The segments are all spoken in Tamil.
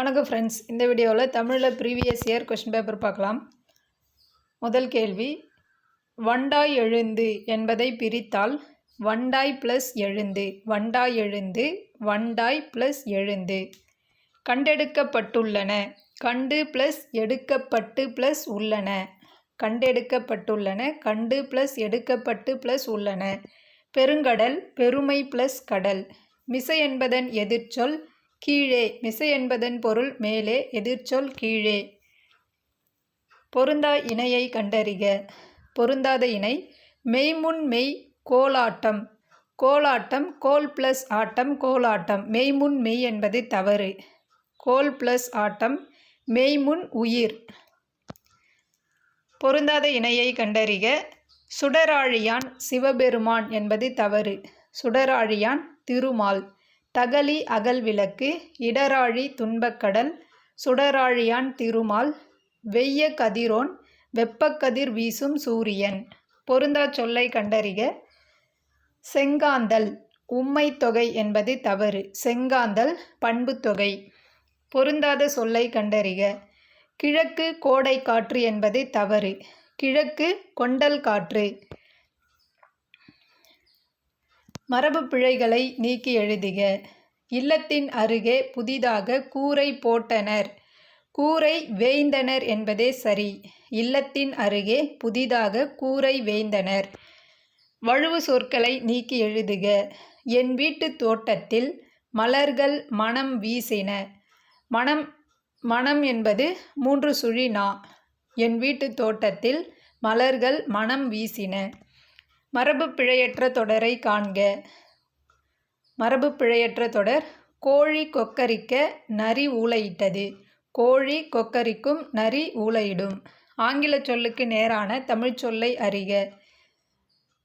வணக்கம் ஃப்ரெண்ட்ஸ், இந்த வீடியோவில் தமிழில் ப்ரீவியஸ் இயர் கொஷின் பேப்பர் பார்க்கலாம். முதல் கேள்வி, வண்டாய் எழுந்து என்பதை பிரித்தால் வண்டாய் ப்ளஸ் எழுந்து, வண்டாய் எழுந்து, வண்டாய் ப்ளஸ் எழுந்து. கண்டெடுக்கப்பட்டுள்ளன, கண்டு ப்ளஸ் எடுக்கப்பட்டு ப்ளஸ் உள்ளன, கண்டெடுக்கப்பட்டுள்ளன, கண்டு ப்ளஸ் எடுக்கப்பட்டு ப்ளஸ் உள்ளன. பெருங்கடல், பெருமை ப்ளஸ் கடல். மிசை என்பதன் எதிர்ச்சொல் கீழே, மிசை என்பதன் பொருள் மேலே, எதிர்ச்சொல் கீழே. பொருந்தா இணையை கண்டறிக. பொருந்தாத இணை மெய்முன் மெய் கோலாட்டம், கோலாட்டம் கோல் ப்ளஸ் ஆட்டம், கோலாட்டம். மெய்முன் மெய் என்பது தவறு. கோல் ப்ளஸ் ஆட்டம் மெய்முன் உயிர். பொருந்தாத இணையை கண்டறிக. சுடராழியான் சிவபெருமான் என்பது தவறு. சுடராழியான் திருமால். தகலி அகல் விளக்கு, இடராழி துன்பக்கடல், சுடராழியான் திருமால். வெய்ய கதிரோன், வெப்பக்கதிர் வீசும் சூரியன். பொருந்தா சொல்லை கண்டறிக. செங்காந்தல் உம்மை தொகை என்பது தவறு. செங்காந்தல் பண்பு தொகை. பொருந்தாத சொல்லை கண்டறிக. கிழக்கு கோடை காற்று என்பது தவறு. கிழக்கு கொண்டல் காற்று. மரபு பிழைகளை நீக்கி எழுதுக. இல்லத்தின் அருகே புதிதாக கூரை போட்டனர், கூரை வேய்ந்தனர் என்பதே சரி. இல்லத்தின் அருகே புதிதாக கூரை வேய்ந்தனர். வழுவு சொற்களை நீக்கி எழுதுக. என் வீட்டு தோட்டத்தில் மலர்கள் மனம் வீசின. மனம், மனம் என்பது 3 சுழி நா. என் வீட்டு தோட்டத்தில் மலர்கள் மனம் வீசின. மரபு பிழையற்ற தொடரை காண்க. மரபு பிழையற்ற தொடர் கோழி கொக்கரிக்க நரி ஊளையிட்டது. கோழி கொக்கரிக்கும், நரி ஊளையிடும். ஆங்கில சொல்லுக்கு நேரான தமிழ் சொல்லை அறிக.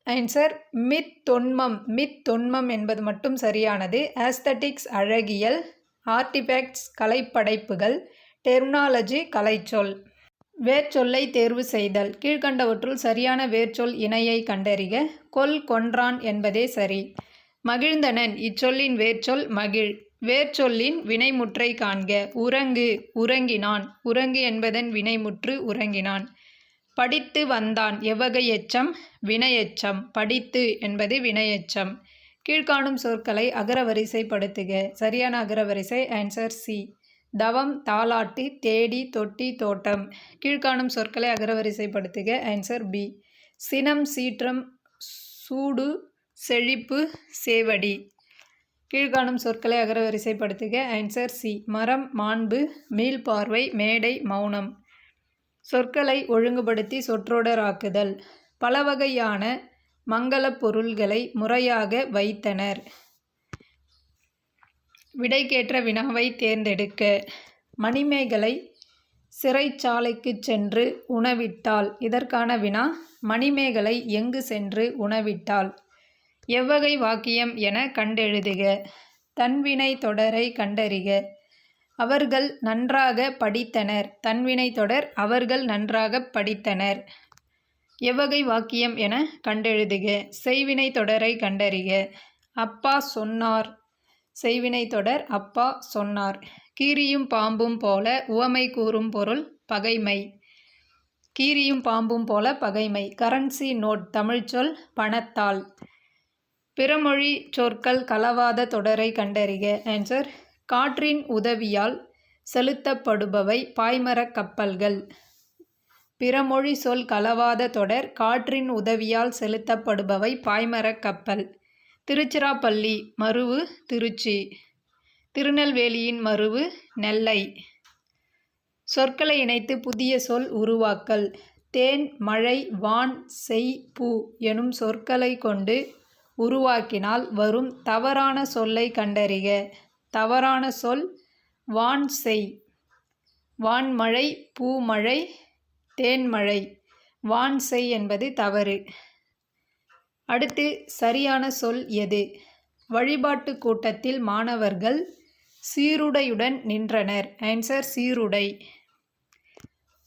ஆன்சர் மித் தொன்மம். மித் தொன்மம் என்பது மட்டும் சரியானது. ஆஸ்தட்டிக்ஸ் அழகியல், ஆர்டிஃபேக்ட்ஸ் கலைப்படைப்புகள், டெர்மினாலஜி கலைச்சொல். வேர்ச்சொல்லை தேர்வு செய்தல். கீழ்கண்டவற்றுள் சரியான வேர்ச்சொல் இணையை கண்டறிக. கொல் கொன்றான் என்பதே சரி. மகிழ்ந்தனன் இச்சொல்லின் வேர்ச்சொல் மகிழ். வேர்ச்சொல்லின் வினைமுற்றை காண்க. உறங்கு உறங்கினான். உறங்கு என்பதன் வினைமுற்று உறங்கினான். படித்து வந்தான் எவ்வகை எச்சம்? வினையெச்சம். படித்து என்பது வினையெச்சம். கீழ்காணும் சொற்களை அகரவரிசைப்படுத்துக. சரியான அகரவரிசை ஆன்சர் சி. தவம், தாலாட்டு, தேடி, தொட்டி, தோட்டம். கீழ்காணும் சொற்களை அகரவரிசைப்படுத்துக. Answer B. சினம், சீற்றம், சூடு, செழிப்பு, சேவடி. கீழ்காணும் சொற்களை அகரவரிசைப்படுத்துக. Answer C. மரம், மாண்பு, மீள்பார்வை, மேடை, மௌனம். சொற்களை ஒழுங்குபடுத்தி சொற்றொடராக்குதல். பலவகையான மங்களப் பொருள்களை முறையாக வைத்தனர். விடைக்கேற்ற வினாவை தேர்ந்தெடுக்க. மணிமேகலை சிறைச்சாலைக்கு சென்று உணவிட்டாள். இதற்கான வினா மணிமேகலை எங்கு சென்று உணவிட்டாள்? எவ்வகை வாக்கியம் என கண்டெழுதுக. தன்வினை தொடரை கண்டறிக. அவர்கள் நன்றாக படித்தனர். தன்வினை தொடர் அவர்கள் நன்றாக படித்தனர். எவ்வகை வாக்கியம் என கண்டெழுதுக. செய்வினை தொடரை கண்டறிக. அப்பா சொன்னார். செய்வினை தொடர் அப்பா சொன்னார். கீரியும் பாம்பும் போல உவமை கூறும் பொருள் பகைமை. கீரியும் பாம்பும் போல பகைமை. கரன்சி நோட் தமிழ்ச்சொல் பணத்தாள். பிறமொழி சொற்கள் கலவாத தொடரை கண்டறிக. ஆன்சர் காற்றின் உதவியால் செலுத்தப்படுபவை பாய்மரக் கப்பல்கள். பிறமொழி சொல் கலவாத தொடர் காற்றின் உதவியால் செலுத்தப்படுபவை பாய்மரக் கப்பல். திருச்சிராப்பள்ளி மருவு திருச்சி. திருநெல்வேலியின் மருவு நெல்லை. சொற்களை இணைத்து புதிய சொல் உருவாக்கல். தேன், மழை, வான், செய், பூ எனும் சொற்களை கொண்டு உருவாக்கினால் வரும் தவறான சொல்லை கண்டறிக. தவறான சொல் வான் செய். வான்மழை, பூமழை, தேன்மழை. வான் செய் என்பது தவறு. அடுத்து சரியான சொல் எது? வழிபாட்டு கூட்டத்தில் மாணவர்கள் சீருடையுடன் நின்றனர். ஆன்சர் சீருடை.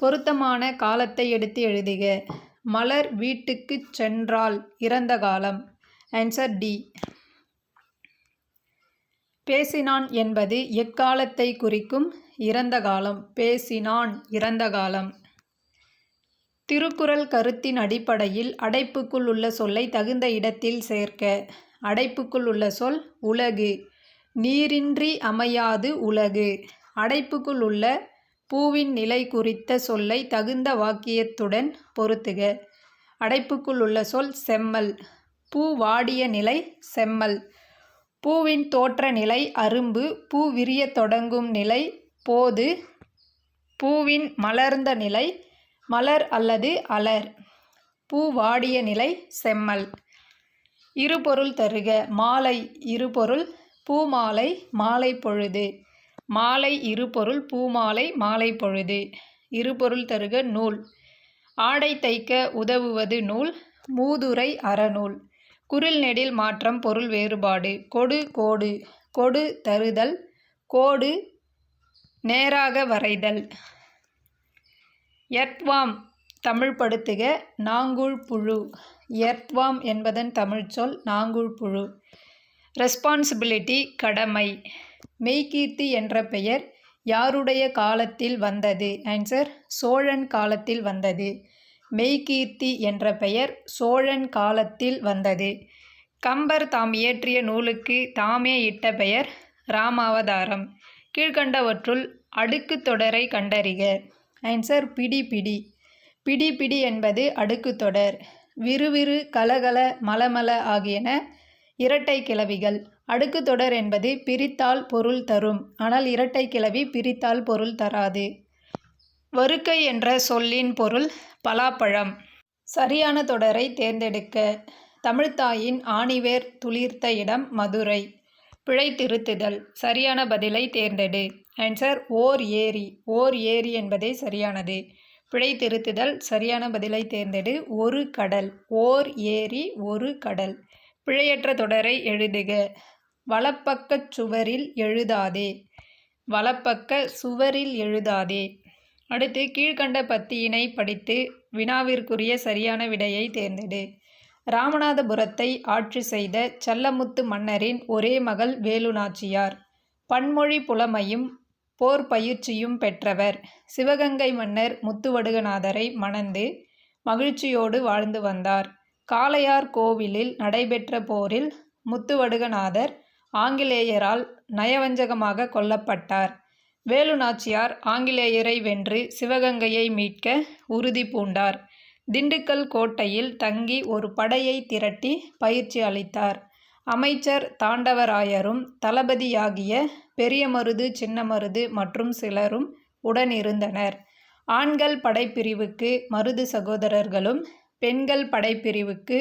பொருத்தமான காலத்தை எடுத்து எழுதுக. மலர் வீட்டுக்கு சென்றால் இறந்த காலம். Answer D. பேசினான் என்பது எக்காலத்தை குறிக்கும்? இறந்த காலம். பேசினான் இறந்த காலம். திருக்குறள் கருத்தின் அடிப்படையில் அடைப்புக்குள் உள்ள சொல்லை தகுந்த இடத்தில் சேர்க்க. அடைப்புக்குள் உள்ள சொல் உலகு. நீரின்றி அமையாது உலகு. அடைப்புக்குள் உள்ள பூவின் நிலை குறித்த சொல்லை தகுந்த வாக்கியத்துடன் பொருத்துக. அடைப்புக்குள் உள்ள சொல் செம்மல். பூ வாடிய நிலை செம்மல். பூவின் தோற்ற நிலை அரும்பு. பூ விரியத் தொடங்கும் நிலை போது. பூவின் மலர்ந்த நிலை மலர் அல்லது அலர். பூ வாடிய நிலை செம்மல். இருபொருள் தருக. மாலை இருபொருள் பூமாலை மாலை பொழுது. மாலை இருபொருள் பூமாலை மாலை பொழுது. இருபொருள் தருக. நூல். ஆடை தைக்க உதவுவது நூல். மூதுரை அறநூல். குறில் நெடில் மாற்றம் பொருள் வேறுபாடு. கொடு கோடு. கொடு தருதல். கோடு நேராக வரைதல். எர்த்வாம் தமிழ்படுத்துக. நாங்குள் புழு. எர்த்வாம் என்பதன் தமிழ்ச்சொல் நாங்குள் புழு. ரெஸ்பான்சிபிலிட்டி கடமை. மெய்கீர்த்தி என்ற பெயர் யாருடைய காலத்தில் வந்தது? ஆன்சர் சோழன் காலத்தில் வந்தது. மெய்கீர்த்தி என்ற பெயர் சோழன் காலத்தில் வந்தது. கம்பர் தாம் இயற்றிய நூலுக்கு தாமே இட்ட பெயர் ராமாவதாரம். கீழ்கண்டவற்றுள் அடுக்கு தொடரை கண்டறிக. ஆன்சர் பிடி பிடி. பிடி பிடி என்பது அடுக்கு தொடர். விறுவிறு கலகல மலமல ஆகியன இரட்டை கிளவிகள். அடுக்கு தொடர் என்பது பிரித்தால் பொருள் தரும். ஆனால் இரட்டை கிளவி பிரித்தால் பொருள் தராது. வருக்கை என்ற சொல்லின் பொருள் பலாப்பழம். சரியான தொடரை தேர்ந்தெடுக்க. தமிழ்த்தாயின் ஆணிவேர் துளிர்த்த இடம் மதுரை. பிழை திருத்துதல். சரியான பதிலை தேர்ந்தெடு. ஆன்சர் ஓர் ஏரி. ஓர் ஏரி என்பதே சரியானது. பிழை திருத்துதல். சரியான பதிலை தேர்ந்தெடு. ஒரு கடல். ஓர் ஏரி ஒரு கடல். பிழையற்ற தொடரை எழுதுக. வலப்பக்கச் சுவரில் எழுதாதே. வலப்பக்க சுவரில் எழுதாதே. அடுத்து கீழ்கண்ட பத்தியினை படித்து வினாவிற்குரிய சரியான விடையை தேர்ந்தெடு. ராமநாதபுரத்தை ஆட்சி செய்த செல்லமுத்து மன்னரின் ஒரே மகள் வேலுநாச்சியார். பன்மொழி புலமையும் போர் பயிற்சியும் பெற்றவர். சிவகங்கை மன்னர் முத்துவடுகநாதரை மணந்து மகிழ்ச்சியோடு வாழ்ந்து வந்தார். காளையார் கோவிலில் நடைபெற்ற போரில் முத்துவடுகநாதர் ஆங்கிலேயரால் நயவஞ்சகமாக கொல்லப்பட்டார். வேலுநாச்சியார் ஆங்கிலேயரை வென்று சிவகங்கையை மீட்க உறுதி பூண்டார். திண்டுக்கல் கோட்டையில் தங்கி ஒரு படையை திரட்டி பயிற்சி அளித்தார். அமைச்சர் தாண்டவராயரும் தளபதியாகிய பெரியமருது சின்னமருது மற்றும் சிலரும் உடனிருந்தனர். ஆண்கள் படைப்பிரிவுக்கு மருது சகோதரர்களும் பெண்கள் படைப்பிரிவுக்கு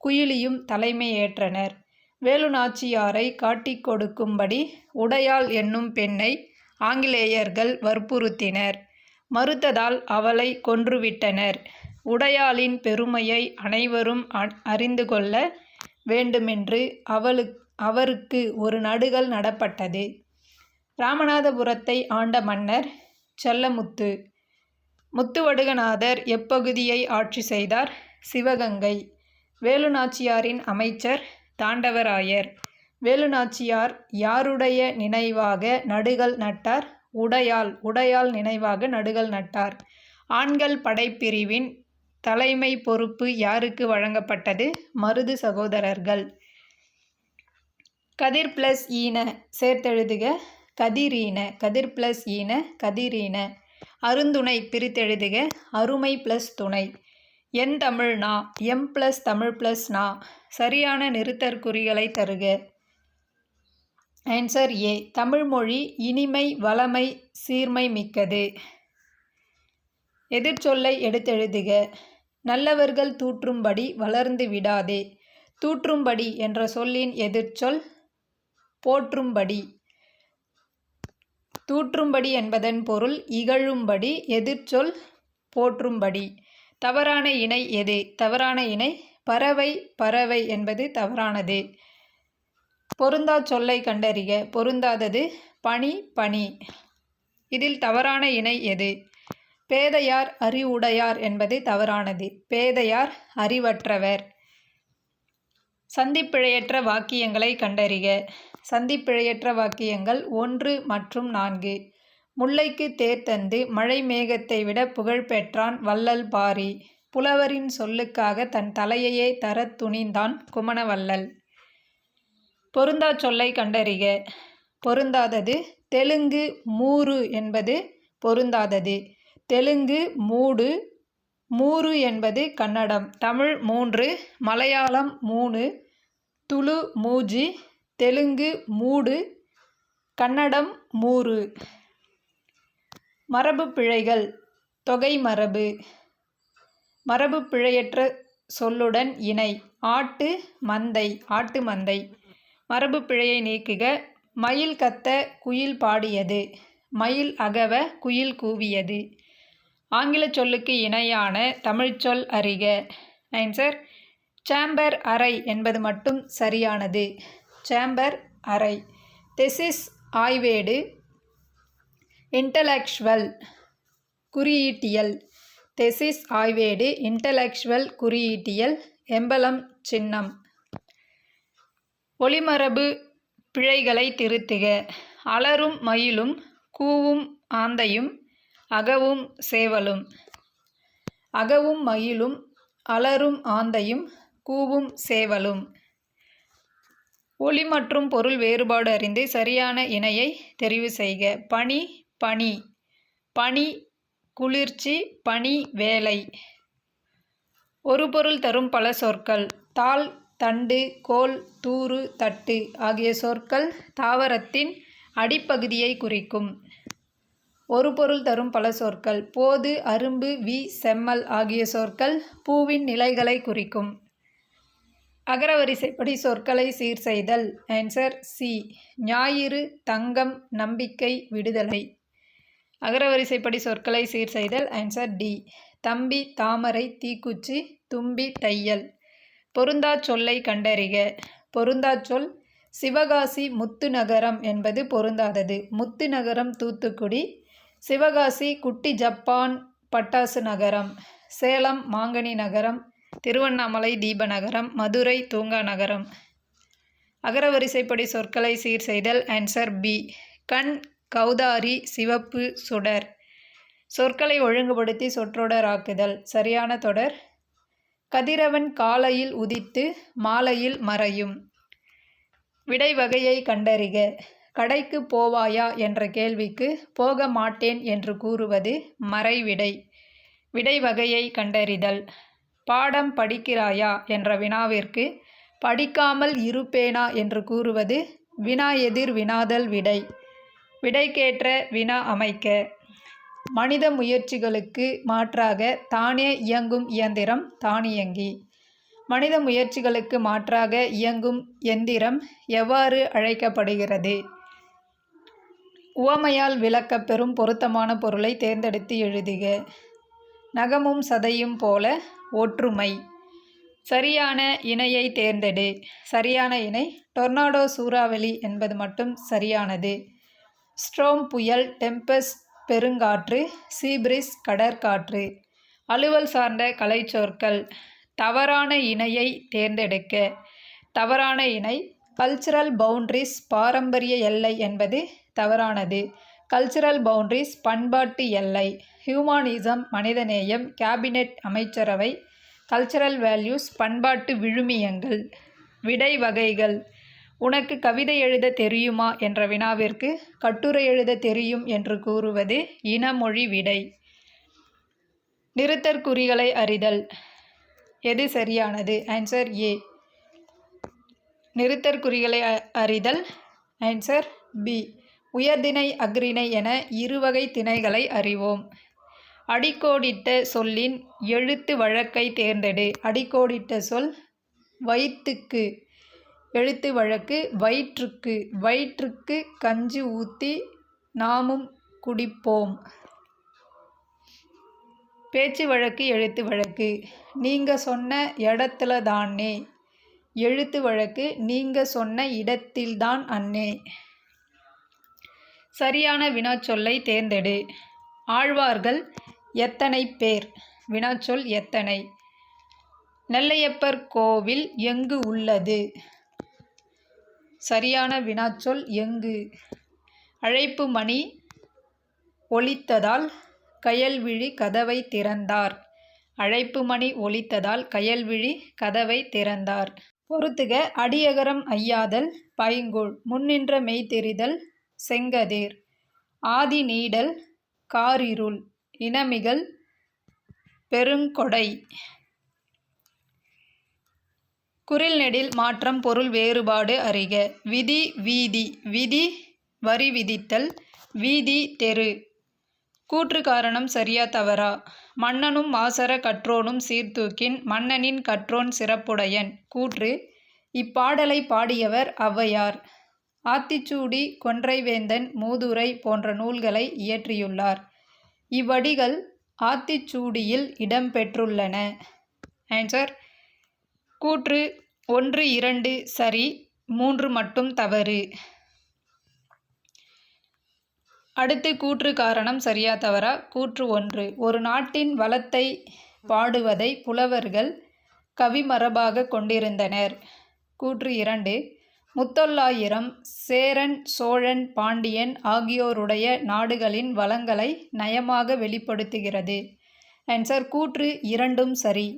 குயிலியும் தலைமை ஏற்றனர். வேலுநாச்சியாரை காட்டிக் கொடுக்கும்படி உடையாள் என்னும் பெண்ணை ஆங்கிலேயர்கள் வற்புறுத்தினர். மறுத்ததால் அவளை கொன்றுவிட்டனர். உடையாளின் பெருமையை அனைவரும் அறிந்து கொள்ள வேண்டுமென்று அவருக்கு ஒரு நடுகல் நடப்பட்டது. ராமநாதபுரத்தை ஆண்ட மன்னர் செல்லமுத்து. முத்துவடுகநாதர் எப்பகுதியை ஆட்சி செய்தார்? சிவகங்கை. வேலுநாச்சியாரின் அமைச்சர் தாண்டவராயர். வேலுநாச்சியார் யாருடைய நினைவாக நடுகல் நட்டார்? உடையாள் நினைவாக நடுகல் நட்டார். ஆண்கள் படைப்பிரிவின் தலைமை பொறுப்பு யாருக்கு வழங்கப்பட்டது? மருது சகோதரர்கள். கதிர் பிளஸ் ஈன சேர்த்தெழுதுக. கதிரீன. கதிர் பிளஸ் ஈன கதிரீன. அருந்துணை பிரித்தெழுதுக. அருமை பிளஸ் துணை. என் தமிழ் நா. எம் பிளஸ் தமிழ் பிளஸ் நா. சரியான நிறுத்தற்குறிகளை தருக. Answer A. தமிழ்மொழி இனிமை வளமை சீர்மை மிக்கது. எதிர்ச்சொல்லை எடுத்தெழுதுக. நல்லவர்கள் தூற்றும்படி வளர்ந்து விடாதே. தூற்றும்படி என்ற சொல்லின் எதிர்ச்சொல் போற்றும்படி. தூற்றும்படி என்பதன் பொருள் இகழும்படி. எதிர்ச்சொல் போற்றும்படி. தவறான இணை எது? தவறான இணை பறவை. பறவை என்பது தவறானது. பொருந்தா சொல்லை கண்டறிக. பொருந்தாதது பனி பனி. இதில் தவறான இணை எது? பேதையார் அறிவுடையார் என்பது தவறானது. பேதையார் அறிவற்றவர். சந்திப்பிழையற்ற வாக்கியங்களை கண்டறிக. சந்திப்பிழையற்ற வாக்கியங்கள் 1 மற்றும் 4. முல்லைக்கு தேர் தந்து மழை மேகத்தை விட புகழ் பெற்றான் வள்ளல் பாரி. புலவரின் சொல்லுக்காக தன் தலையையே தரத் துணிந்தான் குமணவள்ளல். பொருந்தா சொல்லை கண்டறிக. பொருந்தாதது. தெலுங்கு மூரு என்பது பொருந்தாதது. தெலுங்கு மூடு. மூரு என்பது கன்னடம். தமிழ் 3, மலையாளம் 3, துளு மூஜி, தெலுங்கு மூடு, கன்னடம் மூரு. மரபு பிழைகள். தொகை மரபு. மரபு பிழையற்ற சொல்லுடன் இணை. ஆட்டு மந்தை. ஆட்டு மந்தை. மரபு பிழையை நீக்குக. மயில் கத்த குயில் பாடியது. மயில் அகவ குயில் கூவியது. ஆங்கில சொல்லுக்கு இணையான தமிழ்ச்சொல் அறிக. ஆன்சர் சேம்பர் அறை என்பது மட்டும் சரியானது. சேம்பர் அறை. தெசிஸ் ஆய்வேடு. இன்டலெக்சுவல் குறியீட்டியல். தெசிஸ் ஆய்வேடு. இன்டலெக்சுவல் குறியீட்டியல். எம்பலம் சின்னம். ஒலிமரபு பிழைகளை திருத்துக. அலறும் மயிலும் கூவும் ஆந்தையும் அகவும் சேவலும். அகவும் மயிலும் அலறும் ஆந்தையும் கூவும் சேவலும். ஒலி மற்றும் பொருள் வேறுபாடு அறிந்து சரியான இணையை தெரிவு செய்க. பனி பனி. பனி குளிர்ச்சி. பனி வேலை. ஒரு பொருள் தரும் பல சொற்கள். தாள் தண்டு கோல் தூறு தட்டு ஆகிய சொற்கள் தாவரத்தின் அடிப்பகுதியை குறிக்கும். ஒரு பொருள் தரும் பல சொற்கள். போது அரும்பு வி செம்மல் ஆகிய சொற்கள் பூவின் நிலைகளை குறிக்கும். அகரவரிசைப்படி சொற்களை சீர் செய்தல். Answer C. ஞாயிறு தங்கம் நம்பிக்கை விடுதலை. அகரவரிசைப்படி சொற்களை சீர் செய்தல். Answer D. தம்பி தாமரை தீக்குச்சி தும்பி தையல். பொருந்தா சொல்லை கண்டறிக. பொருந்தா சொல். சிவகாசி முத்து நகரம் என்பது பொருந்தாதது. முத்து நகரம் தூத்துக்குடி. சிவகாசி குட்டி ஜப்பான் பட்டாசு நகரம். சேலம் மாங்கனி நகரம். திருவண்ணாமலை தீப நகரம். மதுரை தூங்கா நகரம். அகரவரிசைப்படி சொற்களை சீர் செய்தல். Answer B. கண் கௌதாரி சிவப்பு சுடர். சொற்களை ஒழுங்குபடுத்தி சொற்றொடராக்குதல். சரியான தொடர். கதிரவன் காலையில் உதித்து மாலையில் மறையும். விடை வகையை கண்டறிக. கடைக்கு போவாயா என்ற கேள்விக்கு போக மாட்டேன் என்று கூறுவது மறைவிடை. விடை வகையை கண்டறிதல். பாடம் படிக்கிறாயா என்ற வினாவிற்கு படிக்காமல் இருப்பேனா என்று கூறுவது வினா எதிர் வினாதல் விடை. விடைக்கேற்ற வினா அமைக்க. மனித முயற்சிகளுக்கு மாற்றாக தானே இயங்கும் இயந்திரம் தானியங்கி. மனித முயற்சிகளுக்கு மாற்றாக இயங்கும் எந்திரம் எவ்வாறு அழைக்கப்படுகிறது? உவமையால் விளக்கப் பெறும் பொருத்தமான பொருளை தேர்ந்தெடுத்து எழுதுக. நகமும் சதையும் போல ஒற்றுமை. சரியான இணையை தேர்ந்தெடு. சரியான இணை டொர்னாடோ சூறாவளி என்பது மட்டும் சரியானது. ஸ்ட்ரோம் புயல். டெம்பஸ்ட் பெருங்காற்று. சீப்ரிஸ் கடற்காற்று. அலுவல் சார்ந்த கலைச்சொற்கள். தவறான இணையை தேர்ந்தெடுக்க. தவறான இணை கல்ச்சுரல் பவுண்டரிஸ் பாரம்பரிய எல்லை என்பது தவறானது. கல்ச்சுரல் பவுண்டரிஸ் பண்பாட்டு எல்லை. ஹியூமானிசம் மனிதநேயம். கேபினெட் அமைச்சரவை. கல்ச்சுரல் வேல்யூஸ் பண்பாட்டு விழுமியங்கள். விடை வகைகள். உனக்கு கவிதை எழுத தெரியுமா என்ற வினாவிற்கு கட்டுரை எழுத தெரியும் என்று கூறுவது இனமொழி விடை. நிறுத்தற்குறிகளை அறிதல். எது சரியானது? Answer A. நிறுத்தற்குறிகளை அறிதல். Answer B. உயர்திணை அஃறிணை என இருவகை திணைகளை அறிவோம். அடிக்கோடிட்ட சொல்லின் எழுத்து வழக்கை தேர்ந்தெடு. அடிக்கோடிட்ட சொல் வயிற்றுக்கு. எழுத்து வழக்கு வயிற்றுக்கு. வயிற்றுக்கு கஞ்சி ஊற்றி நாமும் குடிப்போம். பேச்சு வழக்கு எழுத்து வழக்கு. நீங்க சொன்ன இடத்துல தானே. எழுத்து வழக்கு நீங்க சொன்ன இடத்தில்தான் அண்ணே. சரியான வினாச்சொல்லை தேர்ந்தெடு. ஆழ்வார்கள் எத்தனை பேர்? வினாச்சொல் எத்தனை. நெல்லையப்பர் கோவில் எங்கு உள்ளது? சரியான வினாச்சொல் எங்கு. அழைப்பு மணி ஒலித்ததால் கயல்விழி கதவை திறந்தார். அழைப்பு மணி ஒலித்ததால் கயல்விழி கதவை திறந்தார். பொறுத்துக. அடியகரம் ஐயாதல் பைங்கூழ். முன்னின்ற மெய்தெரிதல் செங்கதிர். ஆதி நீடல் காரிருள். இனமிகழ் பெருங்கொடை. குறில் நெடில் மாற்றம் பொருள் வேறுபாடு அறிக. விதி வீதி. விதி வரி விதித்தல். வீதி தெரு. கூற்று காரணம் சரியா தவறா. மன்னனும் மாசற கற்றோனும் சீர்தூக்கின் மன்னனின் கற்றோன் சிறப்புடையன். கூற்று. இப்பாடலை பாடியவர் ஔவையார். ஆத்திச்சூடி கொன்றைவேந்தன் மூதுரை போன்ற நூல்களை இயற்றியுள்ளார். இவ்வடிகள் ஆத்திச்சூடியில் இடம்பெற்றுள்ளன. ஆன்சர். கூற்று 1, 2 சரி, 3 மட்டும் தவறு. அடுத்து கூற்று காரணம் சரியா தவறா. கூற்று 1. ஒரு நாட்டின் வளத்தை பாடுவதை புலவர்கள் கவிமரபாக கொண்டிருந்தனர். கூற்று 2. முத்தொள்ளாயிரம் சேரன் சோழன் பாண்டியன் ஆகியோருடைய நாடுகளின் வளங்களை நயமாக வெளிப்படுத்துகிறது. ஆன்சர். கூற்று 2ம் சரி.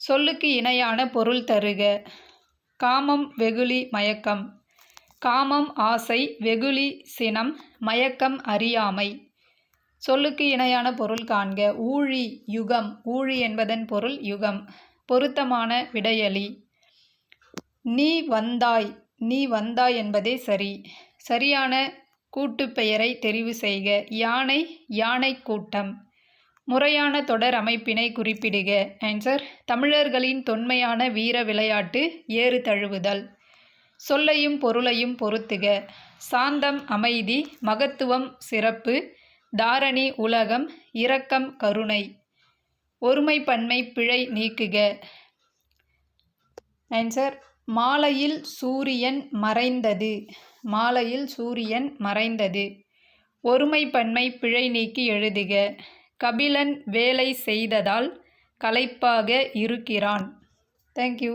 சொல்லுக்கு இணையான பொருள் தருக. காமம் வெகுளி மயக்கம். காமம் ஆசை, வெகுளி சினம், மயக்கம் அறியாமை. சொல்லுக்கு இணையான பொருள் காண்க. ஊழி யுகம். ஊழி என்பதன் பொருள் யுகம். பொருத்தமான விடையளி. நீ வந்தாய். நீ வந்தாய் என்பதே சரி. சரியான கூட்டுப்பெயரை தெரிவு செய்க. யானை யானை கூட்டம். முறையான தொடர் அமைப்பினை குறிப்பிடுக. ஆன்சர். தமிழர்களின் தொன்மையான வீர விளையாட்டு ஏறு தழுவுதல். சொல்லையும் பொருளையும் பொருத்துக. சாந்தம் அமைதி, மகத்துவம் சிறப்பு, தாரணி உலகம், இரக்கம் கருணை. ஒருமைப்பன்மை பிழை நீக்குக. ஆன்சர். மாலையில் சூரியன் மறைந்தது. மாலையில் சூரியன் மறைந்தது. ஒருமைப்பன்மை பிழை நீக்கி எழுதுக. கபிலன் வேலை செய்ததால் களைப்பாக இருக்கிறான். தேங்க்யூ.